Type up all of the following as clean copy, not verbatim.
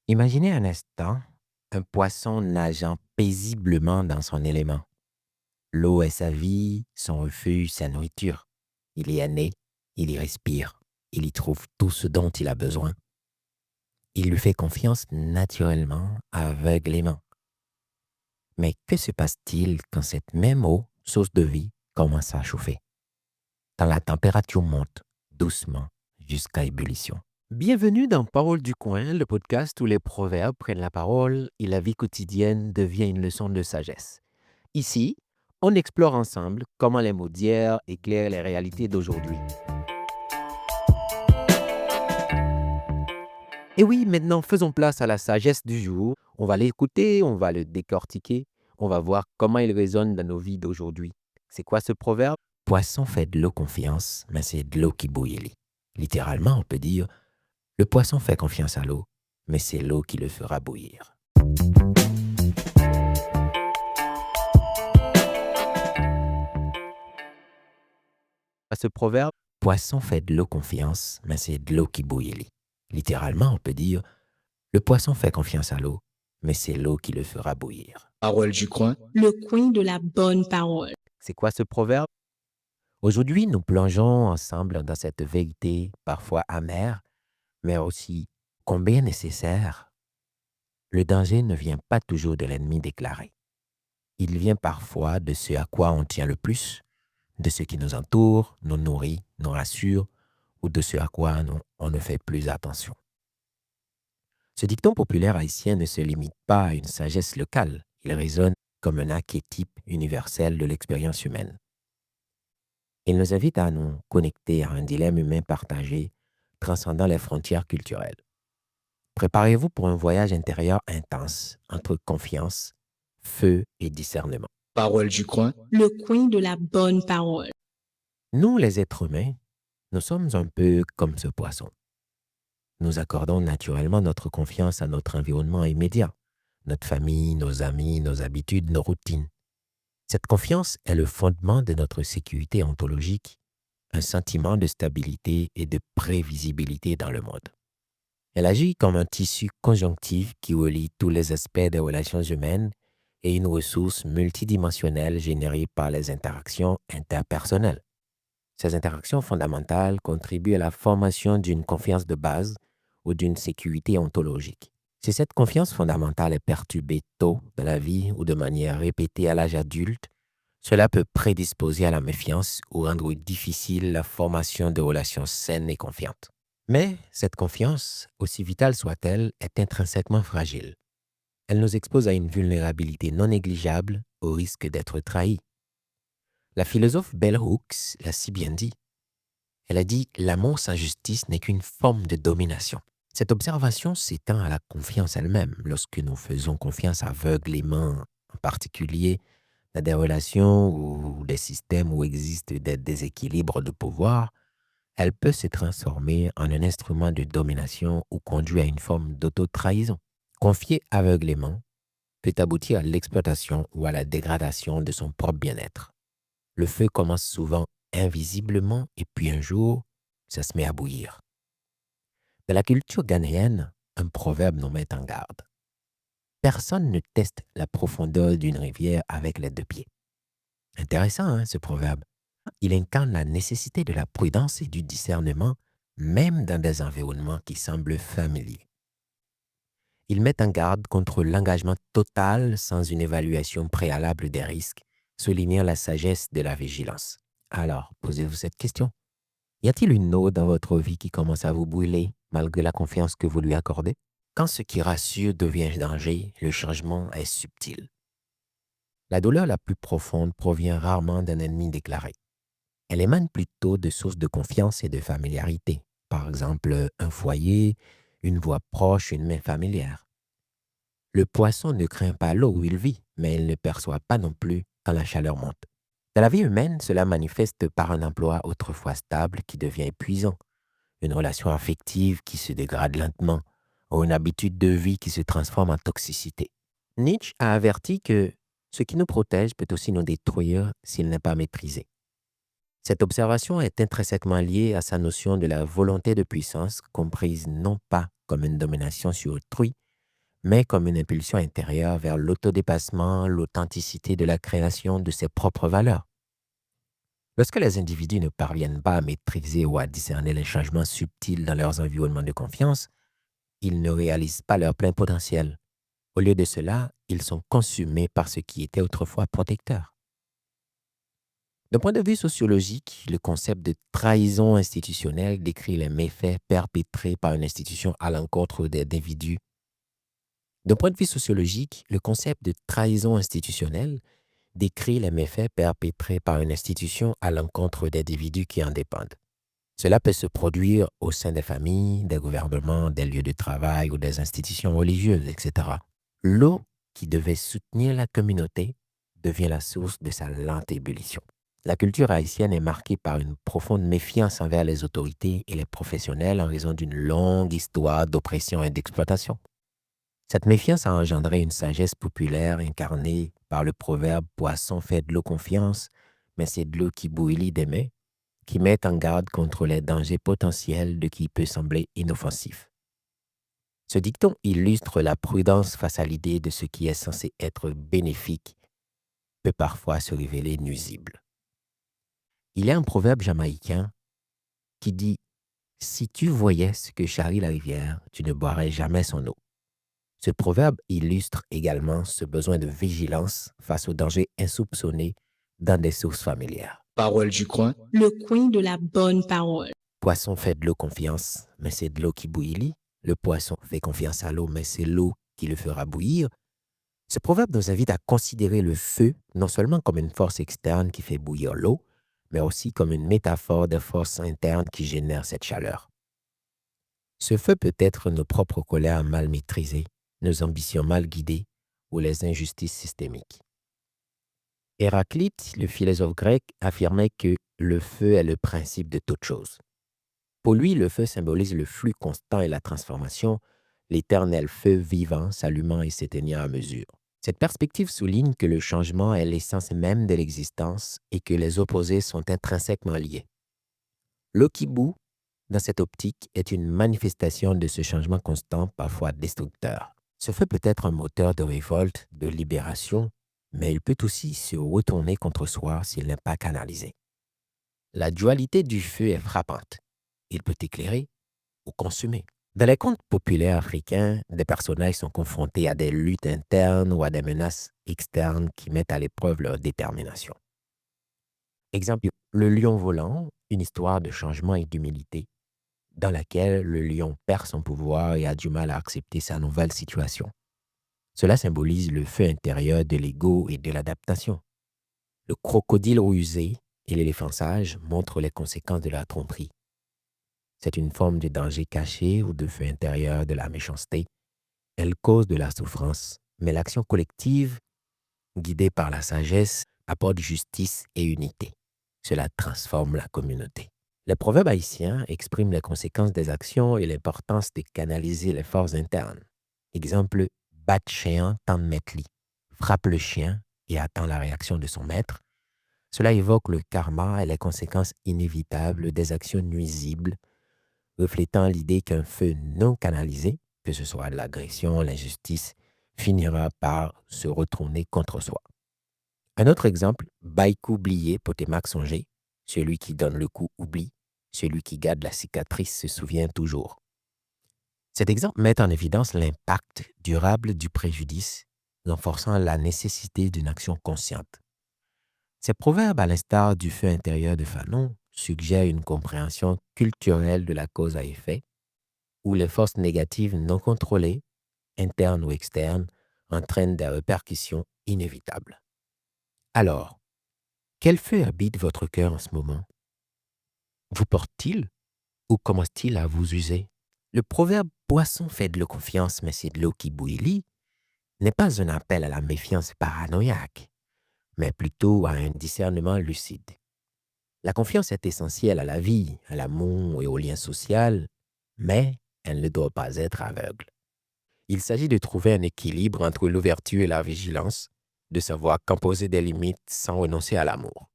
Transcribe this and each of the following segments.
Imaginez un instant un poisson nageant paisiblement dans son élément. L'eau est sa vie, son refuge, sa nourriture. Il y est né, il y respire, il y trouve tout ce dont il a besoin. Il lui fait confiance naturellement, aveuglément. Mais que se passe-t-il quand cette même eau, source de vie, commence à chauffer? Quand la température monte doucement jusqu'à ébullition. Bienvenue dans Parole du coin, le podcast où les proverbes prennent la parole et la vie quotidienne devient une leçon de sagesse. Ici, on explore ensemble comment les mots d'hier éclairent les réalités d'aujourd'hui. Et oui, maintenant faisons place à la sagesse du jour. On va l'écouter, on va le décortiquer, on va voir comment il résonne dans nos vies d'aujourd'hui. C'est quoi ce proverbe? Poisson fait de l'eau confiance, mais c'est de l'eau qui bouillit. Littéralement, on peut dire, le poisson fait confiance à l'eau, mais c'est l'eau qui le fera bouillir. À ce proverbe, poisson fait de l'eau confiance, mais c'est de l'eau qui bouillit. Littéralement, on peut dire, le poisson fait confiance à l'eau, mais c'est l'eau qui le fera bouillir. Parole du coin. Le coin de la bonne parole. C'est quoi ce proverbe? Aujourd'hui, nous plongeons ensemble dans cette vérité parfois amère, mais aussi combien nécessaire. Le danger ne vient pas toujours de l'ennemi déclaré. Il vient parfois de ce à quoi on tient le plus, de ce qui nous entoure, nous nourrit, nous rassure, ou de ce à quoi on ne fait plus attention. Ce dicton populaire haïtien ne se limite pas à une sagesse locale, il résonne comme un archétype universel de l'expérience humaine. Il nous invite à nous connecter à un dilemme humain partagé, transcendant les frontières culturelles. Préparez-vous pour un voyage intérieur intense entre confiance, feu et discernement. Parole du coin. Le coin de la bonne parole. Nous, les êtres humains, nous sommes un peu comme ce poisson. Nous accordons naturellement notre confiance à notre environnement immédiat, notre famille, nos amis, nos habitudes, nos routines. Cette confiance est le fondement de notre sécurité ontologique, un sentiment de stabilité et de prévisibilité dans le monde. Elle agit comme un tissu conjonctif qui relie tous les aspects des relations humaines et une ressource multidimensionnelle générée par les interactions interpersonnelles. Ces interactions fondamentales contribuent à la formation d'une confiance de base ou d'une sécurité ontologique. Si cette confiance fondamentale est perturbée tôt dans la vie ou de manière répétée à l'âge adulte, cela peut prédisposer à la méfiance ou rendre difficile la formation de relations saines et confiantes. Mais cette confiance, aussi vitale soit-elle, est intrinsèquement fragile. Elle nous expose à une vulnérabilité non négligeable au risque d'être trahi. La philosophe Bell Hooks l'a si bien dit. Elle a dit « L'amour sans justice n'est qu'une forme de domination ». Cette observation s'étend à la confiance elle-même. Lorsque nous faisons confiance aveuglément, en particulier dans des relations ou des systèmes où existent des déséquilibres de pouvoir, elle peut se transformer en un instrument de domination ou conduire à une forme d'auto-trahison. Confier aveuglément peut aboutir à l'exploitation ou à la dégradation de son propre bien-être. Le feu commence souvent invisiblement et puis un jour, ça se met à bouillir. Dans la culture ghanéenne, un proverbe nous met en garde. Personne ne teste la profondeur d'une rivière avec les deux pieds. Intéressant, hein, ce proverbe. Il incarne la nécessité de la prudence et du discernement, même dans des environnements qui semblent familiers. Il met en garde contre l'engagement total sans une évaluation préalable des risques, soulignant la sagesse de la vigilance. Alors, posez-vous cette question. Y a-t-il une eau dans votre vie qui commence à vous brûler malgré la confiance que vous lui accordez? Quand ce qui rassure devient danger, le changement est subtil. La douleur la plus profonde provient rarement d'un ennemi déclaré. Elle émane plutôt de sources de confiance et de familiarité. Par exemple, un foyer, une voix proche, une main familière. Le poisson ne craint pas l'eau où il vit, mais il ne perçoit pas non plus quand la chaleur monte. Dans la vie humaine, cela manifeste par un emploi autrefois stable qui devient épuisant, une relation affective qui se dégrade lentement, ou une habitude de vie qui se transforme en toxicité. Nietzsche a averti que ce qui nous protège peut aussi nous détruire s'il n'est pas maîtrisé. Cette observation est intrinsèquement liée à sa notion de la volonté de puissance, comprise non pas comme une domination sur autrui, mais comme une impulsion intérieure vers l'autodépassement, l'authenticité de la création de ses propres valeurs. Lorsque les individus ne parviennent pas à maîtriser ou à discerner les changements subtils dans leurs environnements de confiance, ils ne réalisent pas leur plein potentiel. Au lieu de cela, ils sont consumés par ce qui était autrefois protecteur. D'un point de vue sociologique, le concept de trahison institutionnelle décrit les méfaits perpétrés par une institution à l'encontre des individus. D'un point de vue sociologique, le concept de trahison institutionnelle décrit les méfaits perpétrés par une institution à l'encontre d'individus qui en dépendent. Cela peut se produire au sein des familles, des gouvernements, des lieux de travail ou des institutions religieuses, etc. L'eau qui devait soutenir la communauté devient la source de sa lente ébullition. La culture haïtienne est marquée par une profonde méfiance envers les autorités et les professionnels en raison d'une longue histoire d'oppression et d'exploitation. Cette méfiance a engendré une sagesse populaire incarnée par le proverbe « Poisson fait de l'eau confiance, mais c'est de l'eau qui bouillit des mains », qui met en garde contre les dangers potentiels de qui peut sembler inoffensif. Ce dicton illustre la prudence face à l'idée de ce qui est censé être bénéfique peut parfois se révéler nuisible. Il y a un proverbe jamaïcain qui dit « Si tu voyais ce que charrie la rivière, tu ne boirais jamais son eau ». Ce proverbe illustre également ce besoin de vigilance face aux dangers insoupçonnés dans des sources familières. Parole du coin. Le coin de la bonne parole. Poisson fait de l'eau confiance, mais c'est de l'eau qui bouillit. Le poisson fait confiance à l'eau, mais c'est l'eau qui le fera bouillir. Ce proverbe nous invite à considérer le feu non seulement comme une force externe qui fait bouillir l'eau, mais aussi comme une métaphore des forces internes qui génèrent cette chaleur. Ce feu peut être nos propres colères mal maîtrisées, nos ambitions mal guidées ou les injustices systémiques. Héraclite, le philosophe grec, affirmait que le feu est le principe de toute chose. Pour lui, le feu symbolise le flux constant et la transformation, l'éternel feu vivant s'allumant et s'éteignant à mesure. Cette perspective souligne que le changement est l'essence même de l'existence et que les opposés sont intrinsèquement liés. L'eau qui bout, dans cette optique, est une manifestation de ce changement constant, parfois destructeur. Ce feu peut être un moteur de révolte, de libération, mais il peut aussi se retourner contre soi s'il n'est pas canalisé. La dualité du feu est frappante. Il peut éclairer ou consumer. Dans les contes populaires africains, des personnages sont confrontés à des luttes internes ou à des menaces externes qui mettent à l'épreuve leur détermination. Exemple, Le lion volant, une histoire de changement et d'humilité, dans laquelle le lion perd son pouvoir et a du mal à accepter sa nouvelle situation. Cela symbolise le feu intérieur de l'ego et de l'adaptation. Le crocodile rusé et l'éléphant sage montrent les conséquences de la tromperie. C'est une forme de danger caché ou de feu intérieur de la méchanceté. Elle cause de la souffrance, mais l'action collective, guidée par la sagesse, apporte justice et unité. Cela transforme la communauté. Les proverbes haïtiens expriment les conséquences des actions et l'importance de canaliser les forces internes. Exemple, bat chien, tant de mettre lit. Frappe le chien et attend la réaction de son maître. Cela évoque le karma et les conséquences inévitables des actions nuisibles, reflétant l'idée qu'un feu non canalisé, que ce soit l'agression, l'injustice, finira par se retourner contre soi. Un autre exemple, Baïkou oublié, Potémac songé, celui qui donne le coup oublie, celui qui garde la cicatrice se souvient toujours. Cet exemple met en évidence l'impact durable du préjudice, renforçant la nécessité d'une action consciente. Ces proverbes, à l'instar du feu intérieur de Fanon, suggèrent une compréhension culturelle de la cause à effet, où les forces négatives non contrôlées, internes ou externes, entraînent des répercussions inévitables. Alors, quel feu habite votre cœur en ce moment? Vous porte-t-il ou commence-t-il à vous user? Le proverbe « Poisson fait de l'eau confiance, mais c'est de l'eau qui bouillit » n'est pas un appel à la méfiance paranoïaque, mais plutôt à un discernement lucide. La confiance est essentielle à la vie, à l'amour et au lien social, mais elle ne doit pas être aveugle. Il s'agit de trouver un équilibre entre l'ouverture et la vigilance, de savoir quand poser des limites sans renoncer à l'amour.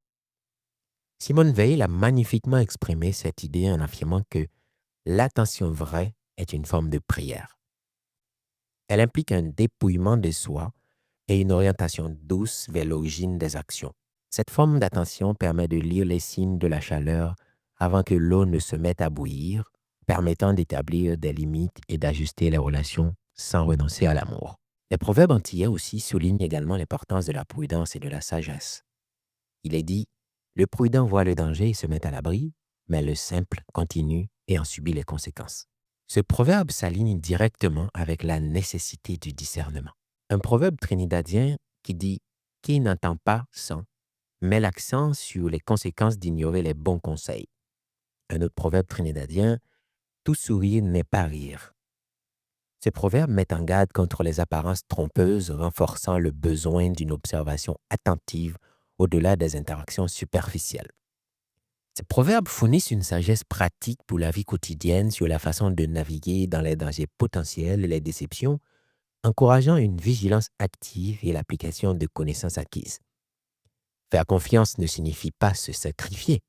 Simone Veil a magnifiquement exprimé cette idée en affirmant que l'attention vraie est une forme de prière. Elle implique un dépouillement de soi et une orientation douce vers l'origine des actions. Cette forme d'attention permet de lire les signes de la chaleur avant que l'eau ne se mette à bouillir, permettant d'établir des limites et d'ajuster les relations sans renoncer à l'amour. Les proverbes antillais aussi soulignent également l'importance de la prudence et de la sagesse. Il est dit, le prudent voit le danger et se met à l'abri, mais le simple continue et en subit les conséquences. Ce proverbe s'aligne directement avec la nécessité du discernement. Un proverbe trinidadien qui dit « Qui n'entend pas sent » met l'accent sur les conséquences d'ignorer les bons conseils. Un autre proverbe trinidadien « Tout sourire n'est pas rire ». Ce proverbe met en garde contre les apparences trompeuses, renforçant le besoin d'une observation attentive au-delà des interactions superficielles. Ces proverbes fournissent une sagesse pratique pour la vie quotidienne sur la façon de naviguer dans les dangers potentiels et les déceptions, encourageant une vigilance active et l'application de connaissances acquises. Faire confiance ne signifie pas se sacrifier.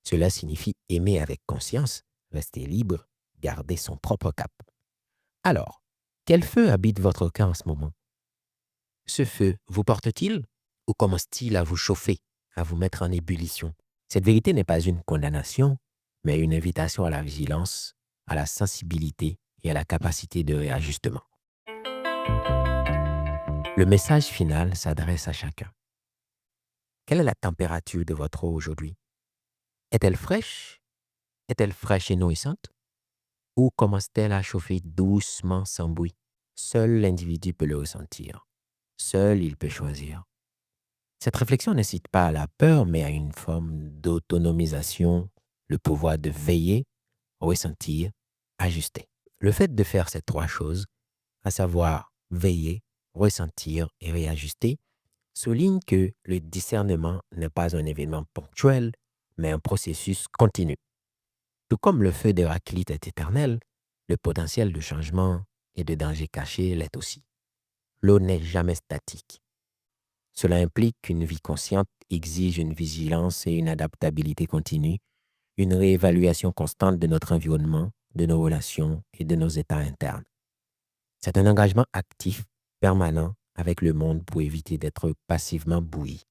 Cela signifie aimer avec conscience, rester libre, garder son propre cap. Alors, quel feu habite votre cœur en ce moment? Ce feu vous porte-t-il ou commence-t-il à vous chauffer, à vous mettre en ébullition? Cette vérité n'est pas une condamnation, mais une invitation à la vigilance, à la sensibilité et à la capacité de réajustement. Le message final s'adresse à chacun. Quelle est la température de votre eau aujourd'hui? Est-elle fraîche? Est-elle fraîche et nourrissante? Ou commence-t-elle à chauffer doucement sans bruit? Seul l'individu peut le ressentir. Seul il peut choisir. Cette réflexion n'incite pas à la peur, mais à une forme d'autonomisation, le pouvoir de veiller, ressentir, ajuster. Le fait de faire ces trois choses, à savoir veiller, ressentir et réajuster, souligne que le discernement n'est pas un événement ponctuel, mais un processus continu. Tout comme le feu d'Héraclite est éternel, le potentiel de changement et de danger caché l'est aussi. L'eau n'est jamais statique. Cela implique qu'une vie consciente exige une vigilance et une adaptabilité continue, une réévaluation constante de notre environnement, de nos relations et de nos états internes. C'est un engagement actif, permanent avec le monde pour éviter d'être passivement bouilli.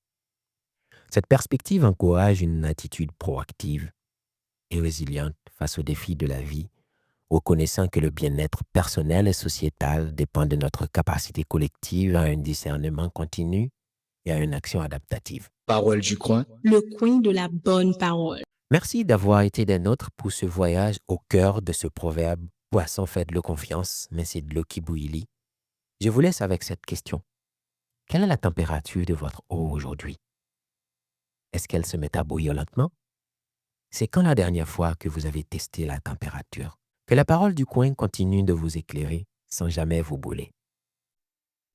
Cette perspective encourage une attitude proactive et résiliente face aux défis de la vie, reconnaissant que le bien-être personnel et sociétal dépend de notre capacité collective à un discernement continu et à une action adaptative. Parole du coin. Le coin de la bonne parole. Merci d'avoir été des nôtres pour ce voyage au cœur de ce proverbe « Poisson, faites-le confiance, mais c'est de l'eau qui bouillit ». Je vous laisse avec cette question. Quelle est la température de votre eau aujourd'hui? Est-ce qu'elle se met à bouillir lentement? C'est quand la dernière fois que vous avez testé la température? Que la parole du coin continue de vous éclairer sans jamais vous brûler.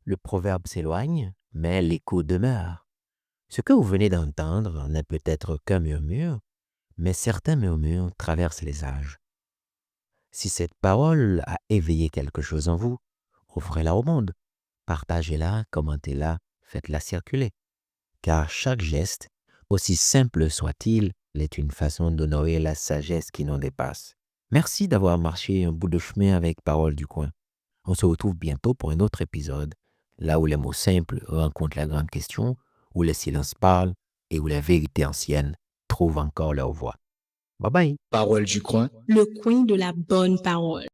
Le proverbe s'éloigne, mais l'écho demeure. Ce que vous venez d'entendre n'est peut-être qu'un murmure, mais certains murmures traversent les âges. Si cette parole a éveillé quelque chose en vous, offrez-la au monde. Partagez-la, commentez-la, faites-la circuler. Car chaque geste, aussi simple soit-il, est une façon d'honorer la sagesse qui nous dépasse. Merci d'avoir marché un bout de chemin avec Parole du coin. On se retrouve bientôt pour un autre épisode, là où les mots simples rencontrent la grande question, où les silences parlent et où les vérités anciennes trouvent encore leur voix. Bye bye. Parole du coin. Le coin de la bonne parole.